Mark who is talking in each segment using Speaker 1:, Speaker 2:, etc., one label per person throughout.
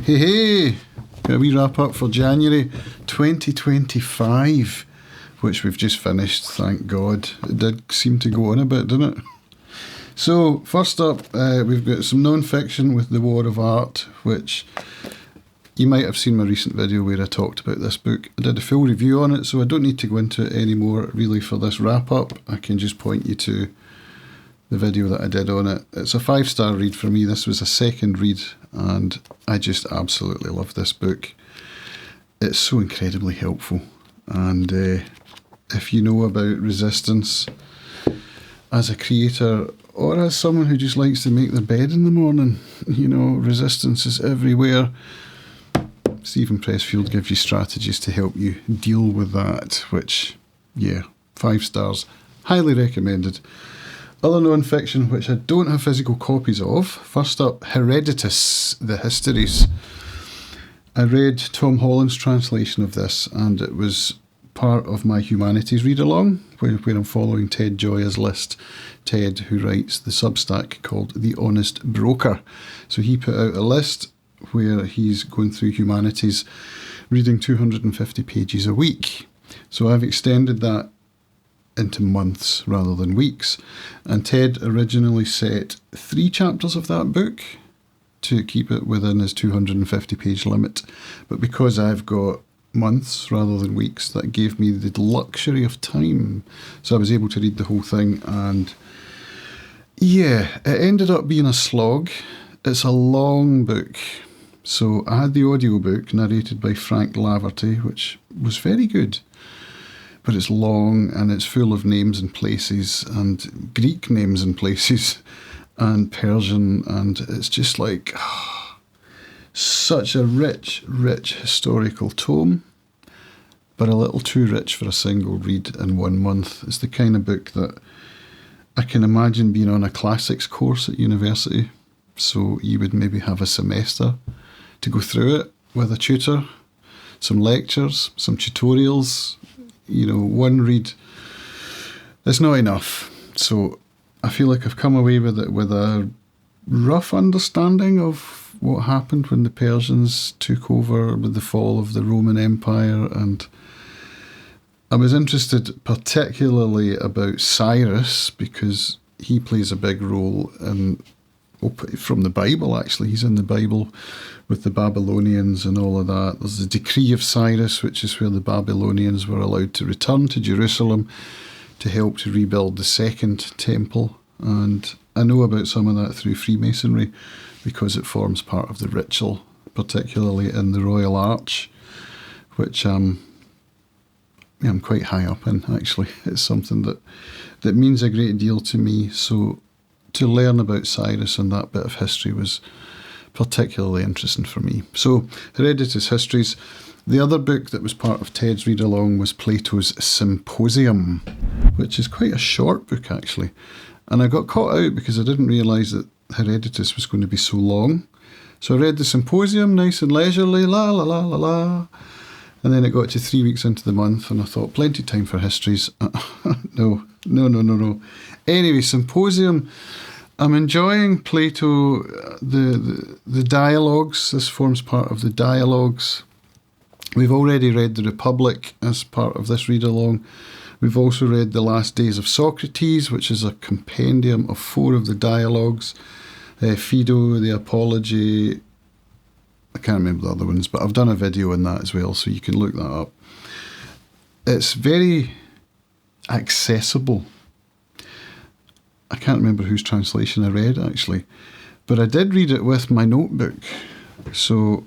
Speaker 1: Hey, hey! Got a wee wrap up for January 2025, which we've just finished, thank God. It did seem to go on a bit, didn't it? So, first up, we've got some non-fiction with The War of Art, which you might have seen my recent video where I talked about this book. I did a full review on it, so I don't need to go into it anymore really for this wrap-up. I can just point you to the video that I did on it. It's a 5-star read for me. This was a second read, and I just absolutely love this book. It's so incredibly helpful, and if you know about resistance as a creator or as someone who just likes to make their bed in the morning, you know, resistance is everywhere. Stephen Pressfield gives you strategies to help you deal with that, which, yeah, 5 stars, highly recommended. Other non-fiction, which I don't have physical copies of. First up, Heredotus, the Histories. I read Tom Holland's translation of this, and it was part of my humanities read-along, where I'm following Ted Joya's list. Ted, who writes the Substack called The Honest Broker. So he put out a list where he's going through humanities, reading 250 pages a week. So I've extended that into months rather than weeks. And Ted originally set 3 chapters of that book to keep it within his 250 page limit. But because I've got months rather than weeks, that gave me the luxury of time. So I was able to read the whole thing, and yeah, it ended up being a slog. It's a long book. So I had the audiobook narrated by Frank Laverty, which was very good. But it's long, and it's full of names and places, and Greek names and places, and Persian, and it's just like such a rich, rich historical tome, but a little too rich for a single read in 1 month. It's the kind of book that I can imagine being on a classics course at university, so you would maybe have a semester to go through it with a tutor, some lectures, some tutorials. You know, one read is not enough. So I feel like I've come away with it with a rough understanding of what happened when the Persians took over with the fall of the Roman Empire, and I was interested particularly about Cyrus because he plays a big role in, from the Bible actually. He's in the Bible with the Babylonians and all of that. There's the Decree of Cyrus, which is where the Babylonians were allowed to return to Jerusalem to help to rebuild the Second Temple. And I know about some of that through Freemasonry because it forms part of the ritual, particularly in the Royal Arch, which I'm quite high up in, actually. It's something that means a great deal to me. So to learn about Cyrus and that bit of history was particularly interesting for me. So, Heredotus Histories. The other book that was part of Ted's read-along was Plato's Symposium, which is quite a short book, actually. And I got caught out because I didn't realise that Heredotus was going to be so long. So I read the Symposium, nice and leisurely, la la la la la. And then it got to 3 weeks into the month, and I thought, plenty of time for histories. No. Anyway, Symposium. I'm enjoying Plato, the dialogues. This forms part of the dialogues. We've already read The Republic as part of this read-along. We've also read The Last Days of Socrates, which is a compendium of 4 of the dialogues. Phaedo, the Apology. I can't remember the other ones, but I've done a video on that as well, so you can look that up. It's very accessible. I can't remember whose translation I read, actually, but I did read it with my notebook. So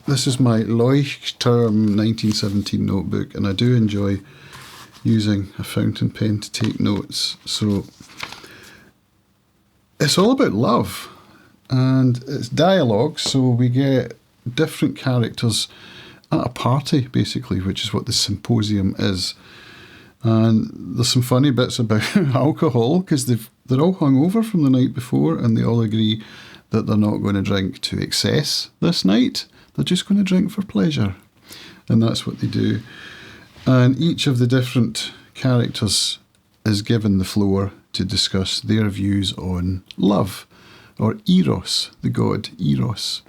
Speaker 1: this is my Leuchtturm 1917 notebook, and I do enjoy using a fountain pen to take notes. So it's all about love, and it's dialogue, so we get different characters at a party, basically, which is what the Symposium is. And there's some funny bits about alcohol because they're all hungover from the night before, and they all agree that they're not going to drink to excess this night. They're just going to drink for pleasure. And that's what they do. And each of the different characters is given the floor to discuss their views on love, or Eros, the god Eros.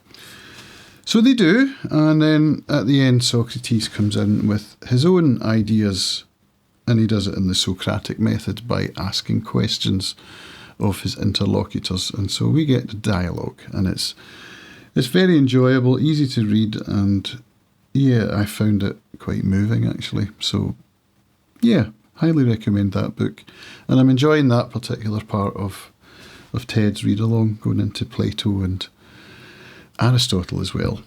Speaker 1: So they do, and then at the end Socrates comes in with his own ideas, and he does it in the Socratic method by asking questions of his interlocutors, and so we get the dialogue, and it's very enjoyable, easy to read, and yeah, I found it quite moving actually. So yeah, highly recommend that book, and I'm enjoying that particular part of Ted's read along, going into Plato and Aristotle as well.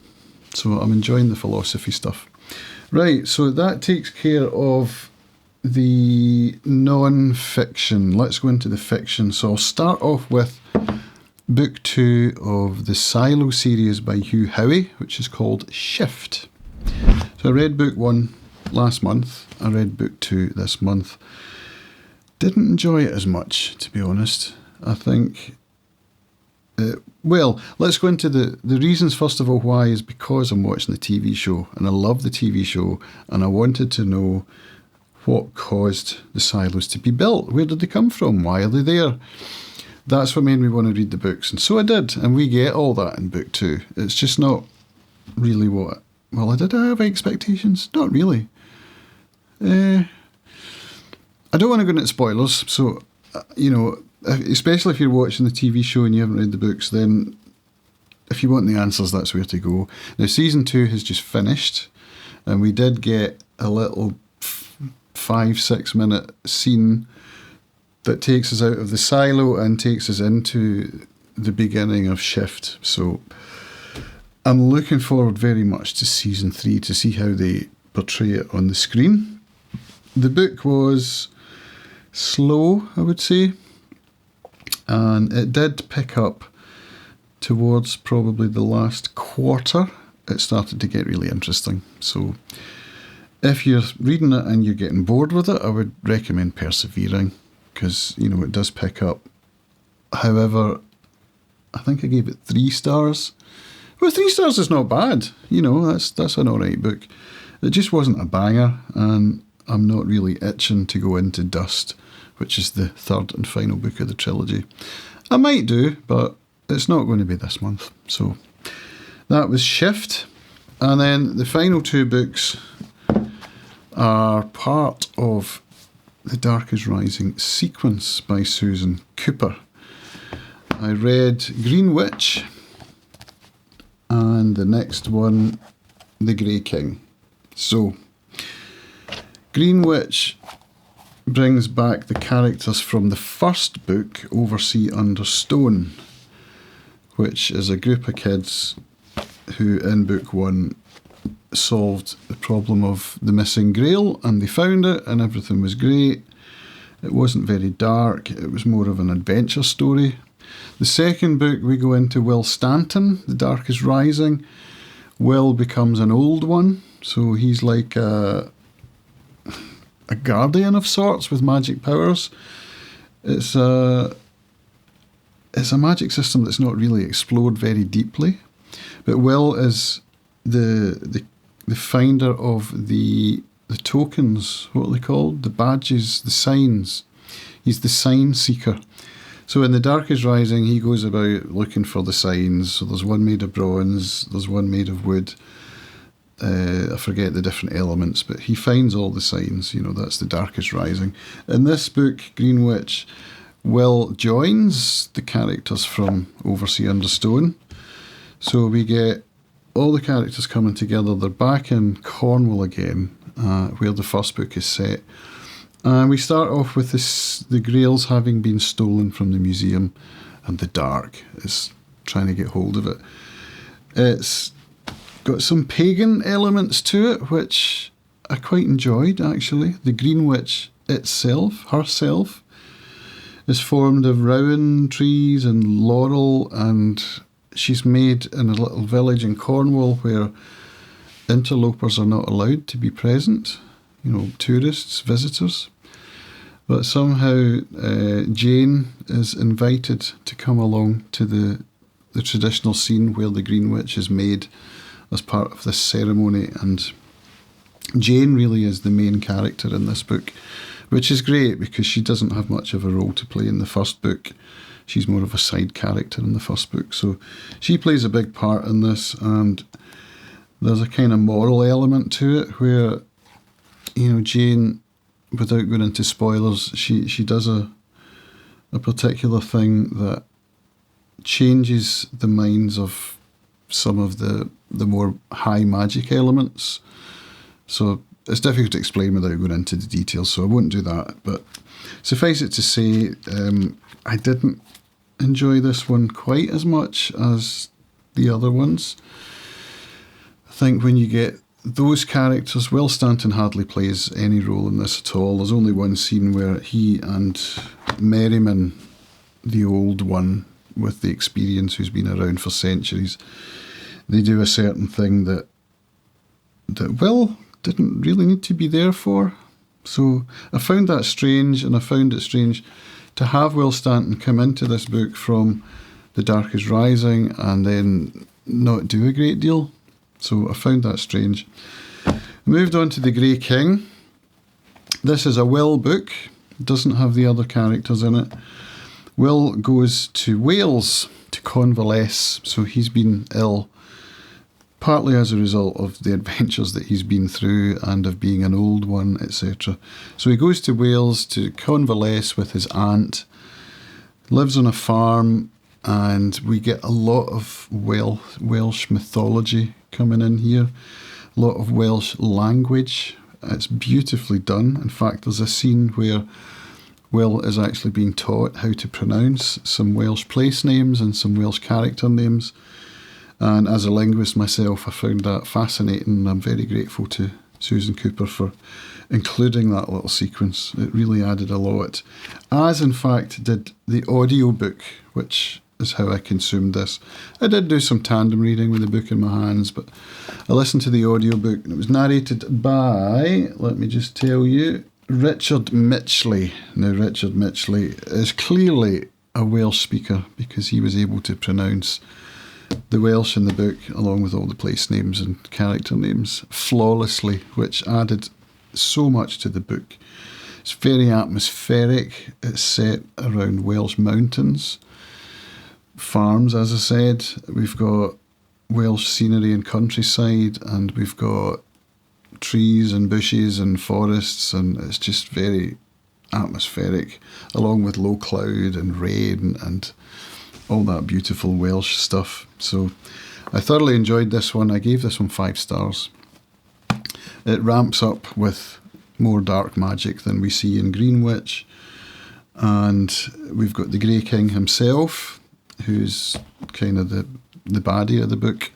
Speaker 1: So I'm enjoying the philosophy stuff. Right, so that takes care of the non-fiction. Let's go into the fiction. So I'll start off with book 2 of the Silo series by Hugh Howey, which is called Shift. So I read book 1 last month. I read book 2 this month. Didn't enjoy it as much, to be honest. I think... well, let's go into the reasons first of all why is because I'm watching the TV show, and I love the TV show, and I wanted to know what caused the silos to be built. Where did they come from? Why are they there? That's what made me want to read the books, and so I did, and we get all that in book 2. It's just not really what... Well, did I have expectations? Not really. I don't want to go into spoilers, so, especially if you're watching the TV show and you haven't read the books, then if you want the answers, that's where to go. Now, season 2 has just finished, and we did get a little 5-6 minute scene that takes us out of the silo and takes us into the beginning of Shift. So I'm looking forward very much to season 3 to see how they portray it on the screen. The book was slow, I would say. And it did pick up towards probably the last quarter. It started to get really interesting. So if you're reading it and you're getting bored with it, I would recommend persevering, because, it does pick up. However, I think I gave it 3 stars. Well, 3 stars is not bad. That's an alright book. It just wasn't a banger, and I'm not really itching to go into Dust, which is the 3rd and final book of the trilogy. I might do, but it's not going to be this month. So that was Shift. And then the final 2 books are part of the Dark is Rising sequence by Susan Cooper. I read Greenwitch, and the next one, The Grey King. So Greenwich brings back the characters from the first book, Oversea Under Stone, which is a group of kids who in book 1 solved the problem of the missing grail, and they found it and everything was great. It wasn't very dark, it was more of an adventure story. The second book we go into Will Stanton, The Dark is Rising. Will becomes an old one, so he's like a guardian of sorts with magic powers. It's a magic system that's not really explored very deeply, but Will is the finder of the tokens. What are they called? The badges, the signs. He's the sign seeker. So in The Dark is Rising, he goes about looking for the signs. So there's one made of bronze, there's one made of wood. I forget the different elements, but he finds all the signs. That's The Dark is Rising. In this book, Greenwich, Will joins the characters from Oversea Under Stone. So we get all the characters coming together. They're back in Cornwall again, where the first book is set. And we start off with the grails having been stolen from the museum, and the Dark is trying to get hold of it. It's got some pagan elements to it, which I quite enjoyed, actually. The Greenwich herself, is formed of rowan trees and laurel, and she's made in a little village in Cornwall where interlopers are not allowed to be present, tourists, visitors. But somehow Jane is invited to come along to the traditional scene where the Greenwich is made as part of this ceremony, and Jane really is the main character in this book, which is great because she doesn't have much of a role to play in the first book. She's more of a side character in the first book. So she plays a big part in this, and there's a kind of moral element to it where, Jane, without going into spoilers, she does a particular thing that changes the minds of some of the more high magic elements. So it's difficult to explain without going into the details, so I won't do that. But suffice it to say, I didn't enjoy this one quite as much as the other ones. I think when you get those characters, Will Stanton hardly plays any role in this at all. There's only one scene where he and Merriman, the old one with the experience who's been around for centuries, they do a certain thing that Will didn't really need to be there for. So I found that strange, and I found it strange to have Will Stanton come into this book from The Dark is Rising and then not do a great deal. So I found that strange. Moved on to The Grey King. This is a Will book. It doesn't have the other characters in it. Will goes to Wales to convalesce. So he's been ill, partly as a result of the adventures that he's been through and of being an old one, etc. So he goes to Wales to convalesce with his aunt, lives on a farm, and we get a lot of Welsh mythology coming in here, a lot of Welsh language. It's beautifully done. In fact, there's a scene where Will is actually being taught how to pronounce some Welsh place names and some Welsh character names. And as a linguist myself, I found that fascinating, and I'm very grateful to Susan Cooper for including that little sequence. It really added a lot. As, in fact, did the audiobook, which is how I consumed this. I did do some tandem reading with the book in my hands, but I listened to the audiobook, and it was narrated by, let me just tell you, Richard Mitchley. Now, Richard Mitchley is clearly a Welsh speaker because he was able to pronounce the Welsh in the book, along with all the place names and character names, flawlessly, which added so much to the book. It's very atmospheric. It's set around Welsh mountains, farms, as I said. We've got Welsh scenery and countryside, and we've got trees and bushes and forests, and it's just very atmospheric, along with low cloud and rain and all that beautiful Welsh stuff. So I thoroughly enjoyed this one. I gave this one 5 stars. It ramps up with more dark magic than we see in Greenwitch, and we've got the Grey King himself, who's kind of the baddie of the book,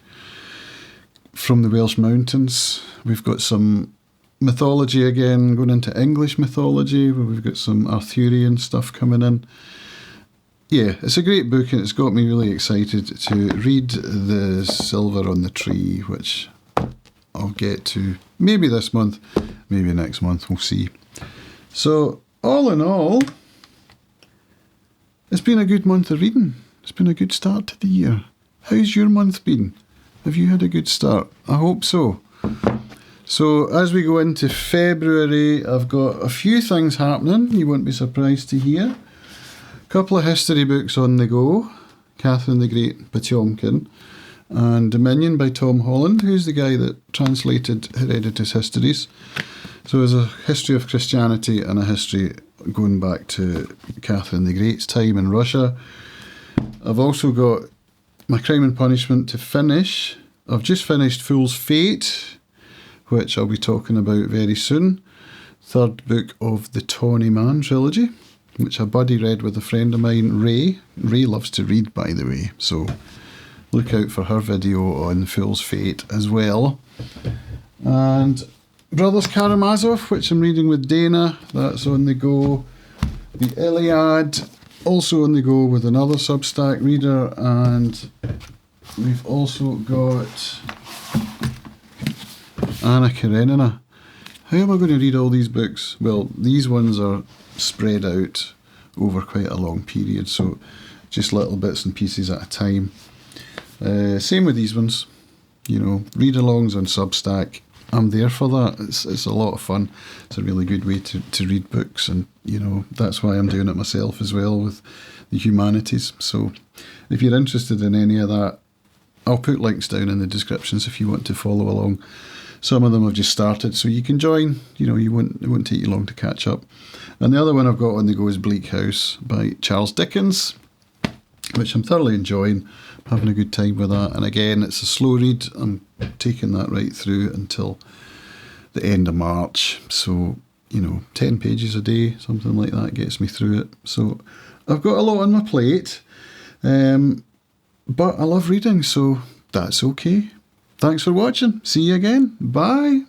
Speaker 1: from the Welsh mountains. We've got some mythology again, going into English mythology, where we've got some Arthurian stuff coming in. Yeah, it's a great book, and it's got me really excited to read The Silver on the Tree, which I'll get to maybe this month, maybe next month, we'll see. So, all in all, it's been a good month of reading. It's been a good start to the year. How's your month been? Have you had a good start? I hope so. So, as we go into February, I've got a few things happening, you won't be surprised to hear. Couple of history books on the go, Catherine the Great by Tiomkin, and Dominion by Tom Holland, who's the guy that translated Heredotus Histories. So there's a history of Christianity and a history going back to Catherine the Great's time in Russia. I've also got My Crime and Punishment to finish. I've just finished Fool's Fate, which I'll be talking about very soon. Third book of the Tawny Man trilogy, which a buddy read with a friend of mine, Ray. Ray loves to read, by the way, so look out for her video on Fool's Fate as well. And Brothers Karamazov, which I'm reading with Dana, that's on the go. The Iliad, also on the go with another Substack reader. And we've also got Anna Karenina. How am I going to read all these books? Well, these ones are spread out over quite a long period, so just little bits and pieces at a time. Same with these ones, read-alongs on Substack. I'm there for that. It's a lot of fun. It's a really good way to read books, and that's why I'm doing it myself as well with the humanities. So if you're interested in any of that, I'll put links down in the descriptions if you want to follow along. Some of them have just started, so you can join. It won't take you long to catch up. And the other one I've got on the go is Bleak House by Charles Dickens, which I'm thoroughly enjoying, having a good time with that. And again, it's a slow read. I'm taking that right through until the end of March. So, 10 pages a day, something like that gets me through it. So I've got a lot on my plate, but I love reading, so that's okay. Thanks for watching. See you again. Bye.